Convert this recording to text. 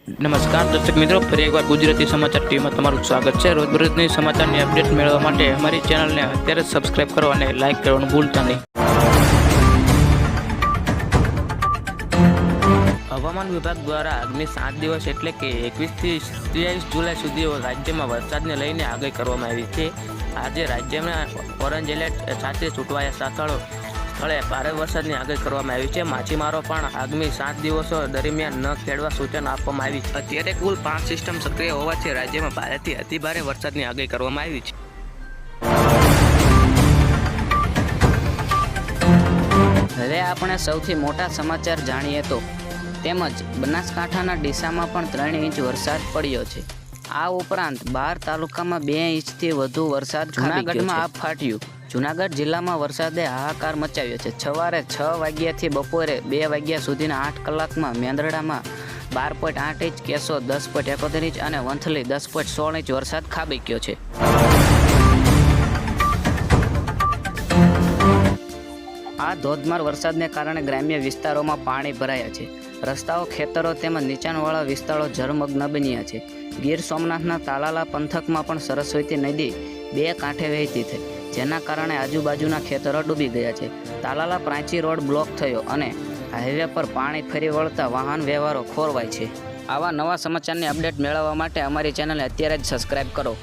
નમસ્કાર દર્શક મિત્રો, ફરી એકવાર ગુજરાતી સમાચાર ટીવીમાં તમારું સ્વાગત છે। રોજબરોજની સમાચારની અપડેટ મેળવવા માટે અમારી ચેનલને અત્યારે જ સબસ્ક્રાઇબ કરો અને લાઇક કરવાનું ભૂલતા નહીં। હવામાન વિભાગ દ્વારા આગામી 7 દિવસ એટલે કે 21 થી 23 જુલાઈ સુધી રાજ્યમાં વરસાદને લઈને આગાહી કરવામાં આવી છે। આજે રાજ્યમાં ઓરેન્જ એલર્ટ સાથે છૂટવાયા સ્થળે ભારે વરસાદની આગાહી કરવામાં આવી છે। માછીમારો પણ આગામી 7 દિવસો દરમિયાન ન ખેડવા સૂચના આપવામાં આવી છે। અત્યારે કુલ 5 સિસ્ટમ સક્રિય હોવાથી રાજ્યમાં ભારેથી અતિભારે વરસાદની આગાહી કરવામાં આવી છે। હવે આપણે સૌથી મોટા સમાચાર જાણીએ તો તેમજ બનાસકાંઠાના ડીસામાં પણ 3 ઇંચ વરસાદ પડ્યો છે। આ ઉપરાંત 12 તાલુકામાં 2 ઇંચથી વધુ વરસાદ જૂનાગઢમાં આપ ફાટ્યું। જૂનાગઢ જિલ્લામાં વરસાદે હાહાકાર મચાવ્યો છે। સવારે 6 વાગ્યાથી બપોરે 2 વાગ્યા સુધીના 8 કલાકમાં મેંદરડામાં 12.8 ઇંચ, કેશોદ 10.71 ઇંચ અને વંથલી 10.16 ઇંચ વરસાદ ખાબક્યો છે। આ ધોધમાર વરસાદને કારણે ગ્રામ્ય વિસ્તારોમાં પાણી ભરાયા છે। રસ્તાઓ, ખેતરો તેમજ નીચાણવાળા વિસ્તારો જળમગ્ન બન્યા છે। ગીર સોમનાથના તાલાલા પંથકમાં પણ સરસ્વતી નદી 2 કાંઠે વહેતી થઈ, જેના કારણે આજુબાજુના ખેતરો ડૂબી ગયા છે। તાલાલા પ્રાંચી રોડ બ્લોક થયો અને હાઈવે પર પાણી ફરી વળતા વાહન વ્યવહારો ખોરવાય છે। આવા નવા સમાચારની અપડેટ મેળવવા માટે અમારી ચેનલને અત્યારે જ સબસ્ક્રાઇબ કરો।